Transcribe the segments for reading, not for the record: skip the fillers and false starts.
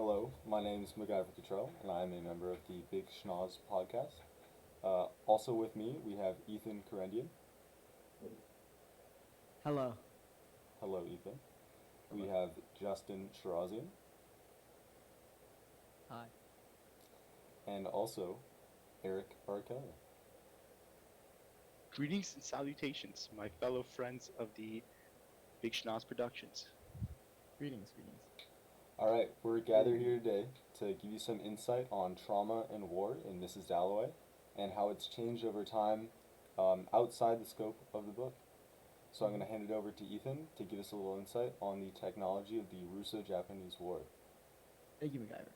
Hello, my name is MacGyver Cottrell, and I am a member of the Big Schnoz podcast. Also with me, we have Ethan Karendian. Hello. Hello, Ethan. We Hello. have Justin Shirazian, Hi. and also Eric Barkella. Greetings and salutations, my fellow friends of the Big Schnoz Productions. Greetings. All right, we're gathered here today to give you some insight on trauma and war in Mrs. Dalloway and how it's changed over time outside the scope of the book. So I'm going to hand it over to Ethan to give us a little insight on the technology of the Russo-Japanese War. Thank you, MacGyver.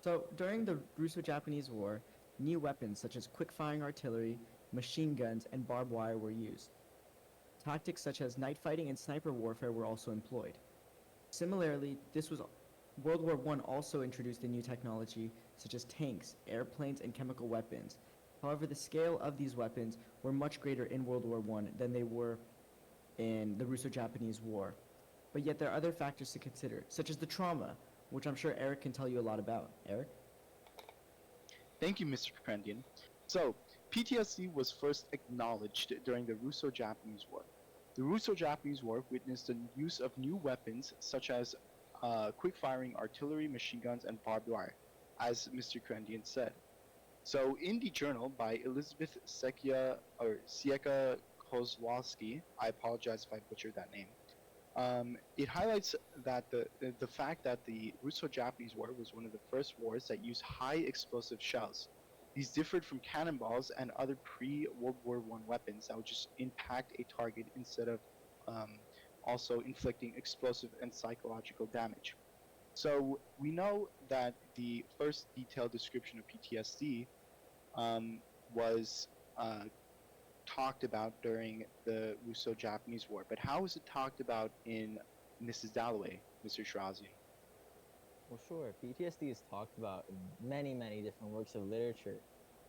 So, during the Russo-Japanese War, new weapons such as quick-firing artillery, machine guns, and barbed wire were used. Tactics such as night fighting and sniper warfare were also employed. Similarly, World War I also introduced a new technology such as tanks, airplanes, and chemical weapons. However, the scale of these weapons were much greater in World War I than they were in the Russo-Japanese War. But yet there are other factors to consider, such as the trauma, which I'm sure Eric can tell you a lot about. Eric? Thank you, Mr. Krendian. So, PTSD was first acknowledged during the Russo-Japanese War. The Russo-Japanese War witnessed the use of new weapons such as quick-firing artillery, machine guns, and barbed wire, as Mr. Krendian said. So, in the journal by Elizabeth Sieka Kozłowski, I apologize if I butchered that name. It highlights that the fact that the Russo-Japanese War was one of the first wars that used high explosive shells. These differed from cannonballs and other pre-World War I weapons that would just impact a target instead of um, also inflicting explosive and psychological damage. So we know that the first detailed description of PTSD was talked about during the Russo-Japanese War, but how is it talked about in Mrs. Dalloway, Mr. Shirazian? Well, sure. PTSD is talked about in many different works of literature.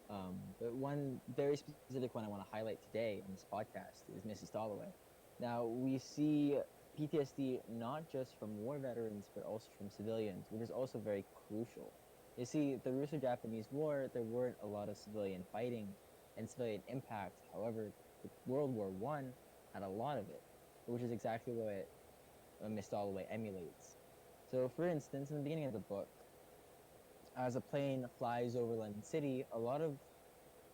But one very specific one I want to highlight today on this podcast is Mrs. Dalloway. Now, we see PTSD not just from war veterans, but also from civilians, which is also very crucial. You see, the Russo Japanese War, there weren't a lot of civilian fighting and civilian impact. However, the World War One had a lot of it, which is exactly what Miss Dalloway emulates. So, for instance, in the beginning of the book, as a plane flies over London City, a lot of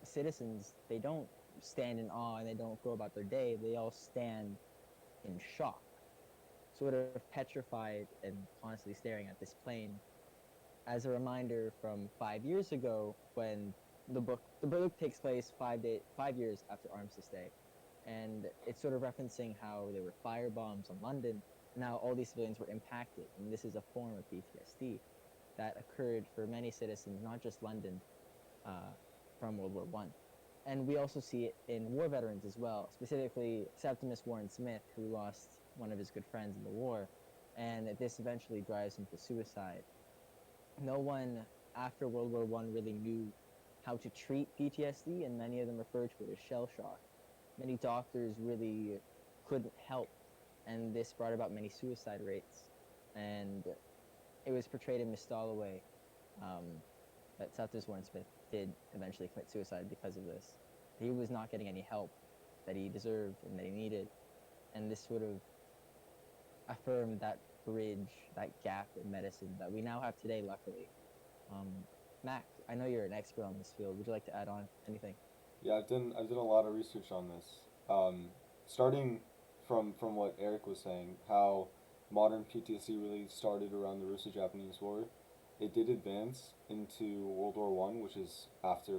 citizens, they don't stand in awe and they don't go about their day. They all stand in shock, sort of petrified and constantly staring at this plane. As a reminder from 5 years ago, when the book takes place 5 years after Armistice Day, and it's sort of referencing how there were fire bombs on London and how all these civilians were impacted, and this is a form of PTSD that occurred for many citizens, not just London, uh, from World War One. And we also see it in war veterans as well, specifically Septimus Warren Smith, who lost one of his good friends in the war, and this eventually drives him to suicide. No one after World War One really knew how to treat PTSD, and many of them refer to it as shell shock. Many doctors really couldn't help, and this brought about many suicide rates. And it was portrayed in Miss Dalloway um, that Septimus Warren Smith did eventually commit suicide because of this. He was not getting any help that he deserved and that he needed, and this sort of affirmed that bridge, that gap in medicine that we now have today, luckily. Um, Mac, I know you're an expert on this field. Would you like to add on anything? Yeah, I've done a lot of research on this. Starting from what Eric was saying, how modern PTSD really started around the Russo-Japanese War. It did advance into World War One, which is after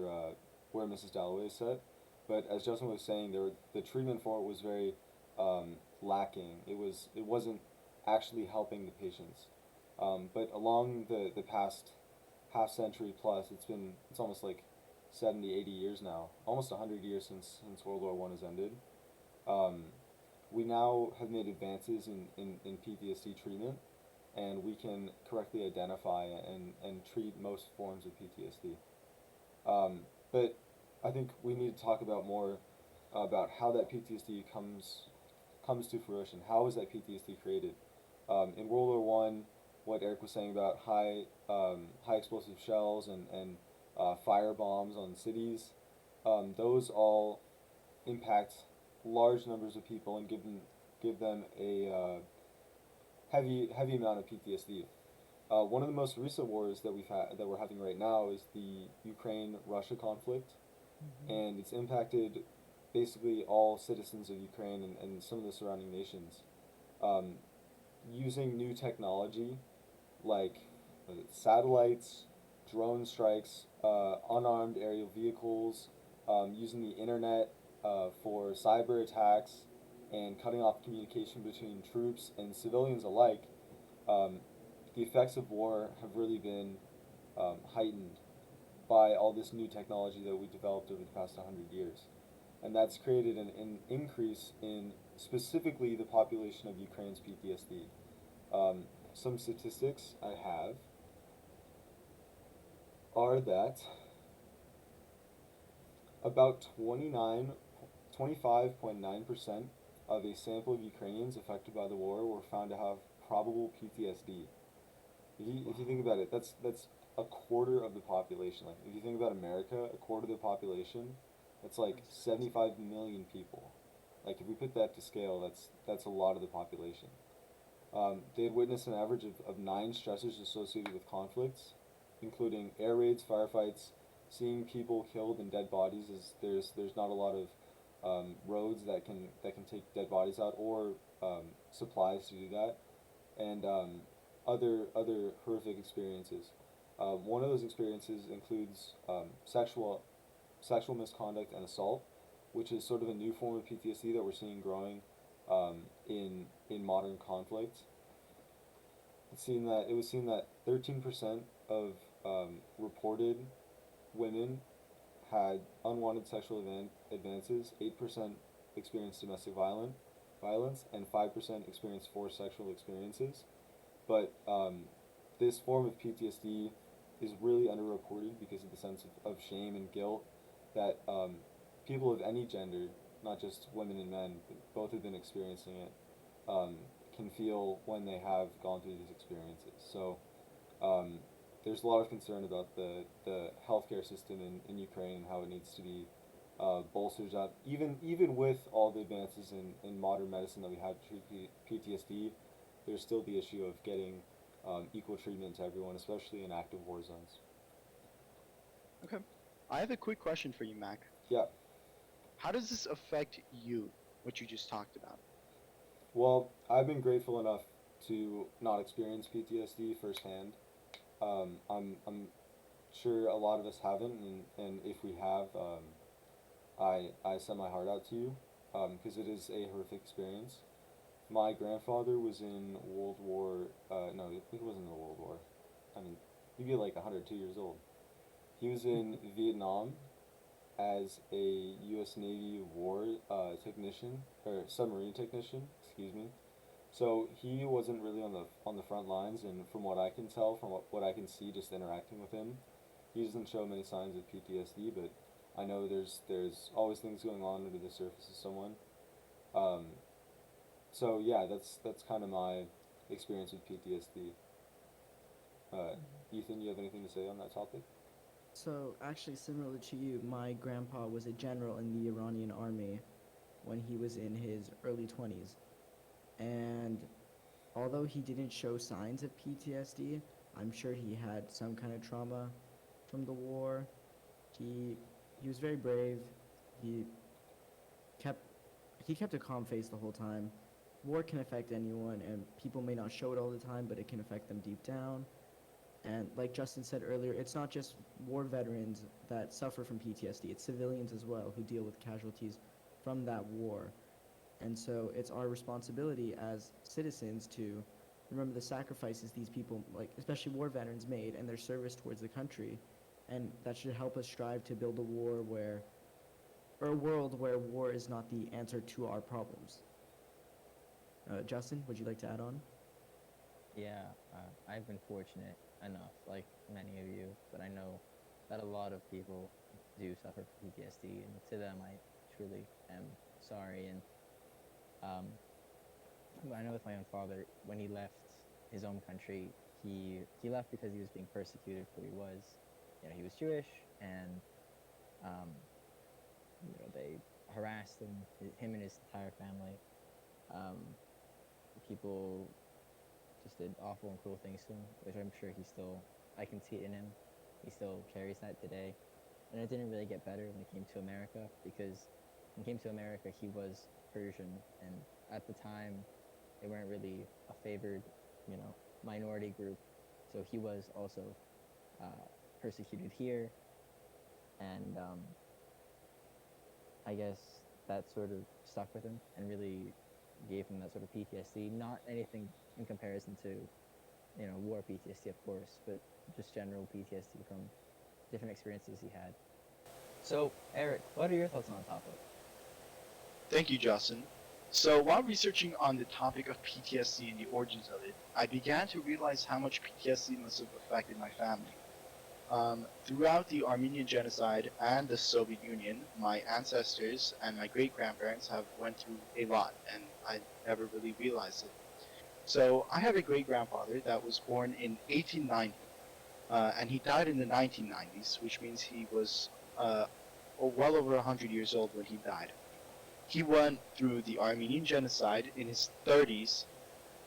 where Mrs. Dalloway is set. But as Justin was saying, the treatment for it was very lacking. It wasn't actually helping the patients. But along the past half century plus, it's almost like 70, 80 years now, almost 100 years since World War One has ended. Um, we now have made advances in PTSD treatment, and we can correctly identify and treat most forms of PTSD. But I think we need to talk about more about how that PTSD comes to fruition. How is that PTSD created? In World War One, what Eric was saying about high explosive shells and fire bombs on cities, those all impact large numbers of people and give them a heavy amount of PTSD. One of the most recent wars that we're having right now is the Ukraine-Russia conflict, and it's impacted basically all citizens of Ukraine and some of the surrounding nations. Um, Using new technology like satellites, drone strikes, unarmed aerial vehicles, using the internet for cyber attacks, and cutting off communication between troops and civilians alike, um, the effects of war have really been heightened by all this new technology that we developed over the past 100 years. And that's created an increase in specifically the population of Ukraine's PTSD. Some statistics I have are that about 25.9% of a sample of Ukrainians affected by the war were found to have probable PTSD. If you think about it, that's a quarter of the population. Like if you think about America, a quarter of the population, that's like 75 million people. Like if we put that to scale, that's a lot of the population. They had witnessed an average of 9 stressors associated with conflicts, including air raids, firefights, seeing people killed and dead bodies. Is there's not a lot of roads that can take dead bodies out or supplies to do that, and other horrific experiences. One of those experiences includes sexual misconduct and assault, which is sort of a new form of PTSD that we're seeing growing in modern conflict. It was seen that 13% of reported women had unwanted sexual advances, 8% experienced domestic violence, and 5% experienced forced sexual experiences. But this form of PTSD is really underreported because of the sense of shame and guilt that people of any gender, not just women and men, but both have been experiencing it, can feel when they have gone through these experiences. So there's a lot of concern about the healthcare system in Ukraine and how it needs to be bolstered up. Even with all the advances in modern medicine that we have to treat PTSD, there's still the issue of getting equal treatment to everyone, especially in active war zones. Okay. I have a quick question for you, Mac. Yeah. How does this affect you, what you just talked about? Well, I've been grateful enough to not experience PTSD firsthand. I'm sure a lot of us haven't, and if we have, I send my heart out to you, because it is a horrific experience. My grandfather was in World War. No, I think he wasn't in the World War. I mean, he'd be like 102 years old. He was in Vietnam as a U.S. Navy war technician or submarine technician. Excuse me. So he wasn't really on the front lines, and from what I can tell, from what I can see, just interacting with him, he doesn't show many signs of PTSD. But I know there's always things going on under the surface of someone. Um, so yeah, that's kind of my experience with PTSD. Uh, Ethan, you have anything to say on that topic? So, actually, similar to you, my grandpa was a general in the Iranian army when he was in his early 20s. And although he didn't show signs of PTSD, I'm sure he had some kind of trauma from the war. He he was very brave. He kept he kept a calm face the whole time. War can affect anyone, and people may not show it all the time, but it can affect them deep down. And like Justin said earlier, it's not just war veterans that suffer from PTSD, it's civilians as well who deal with casualties from that war. And so it's our responsibility as citizens to remember the sacrifices these people, like especially war veterans, made and their service towards the country. And that should help us strive to build a war where, or a world where war is not the answer to our problems. Justin, would you like to add on? Yeah, I've been fortunate enough, like many of you, but I know that a lot of people do suffer from PTSD, and to them, I truly am sorry. And um, I know with my own father, when he left his own country, he left because he was being persecuted for who he was. You know, he was Jewish, and um, you know, they harassed him and his entire family. Um, people just did awful and cruel things to him, which I'm sure I can see it in him. He still carries that today. And it didn't really get better when he came to America, because when he came to America, he was Persian, and at the time, they weren't really a favored, you know, minority group. So he was also uh, persecuted here, and I guess that sort of stuck with him and really gave him that sort of PTSD. Not anything in comparison to, you know, war PTSD, of course, but just general PTSD from different experiences he had. So, Eric, what are your thoughts on the topic? Thank you, Justin. So, while researching on the topic of PTSD and the origins of it, I began to realize how much PTSD must have affected my family. Throughout the Armenian genocide and the Soviet Union, my ancestors and my great-grandparents have went through a lot, and I never really realized it. So, I have a great-grandfather that was born in 1890, and he died in the 1990s, which means he was well over 100 years old when he died. He went through the Armenian genocide in his 30s.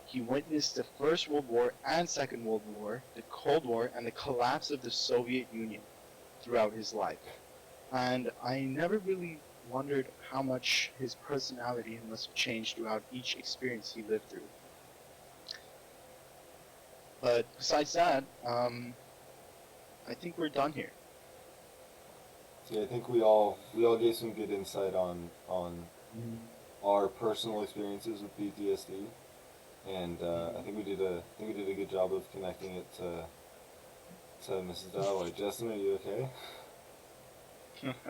He witnessed the First World War and Second World War, the Cold War, and the collapse of the Soviet Union throughout his life. And I never really wondered how much his personality must have changed throughout each experience he lived through. But besides that, I think we're done here. So yeah, I think we all gave some good insight on our personal experiences with PTSD, and I think we did a good job of connecting it to Mrs. Dalloway. Justin, are you okay?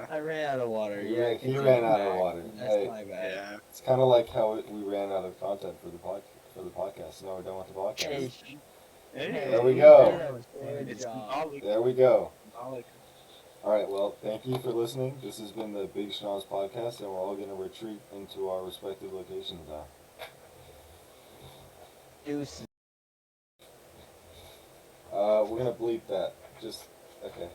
I ran out of water. He ran out of water. That's Hey, my bad. Yeah. it's kind of like how we ran out of content for the podcast. Now we're done with the podcast. Hey, Hey, There we you go. did a good it's job. symbolic. There we go. Symbolic. All right. Well, thank you for listening. This has been the Big Schnoz podcast, and we're all going to retreat into our respective locations now. Deuce. We're gonna bleep that. Just okay.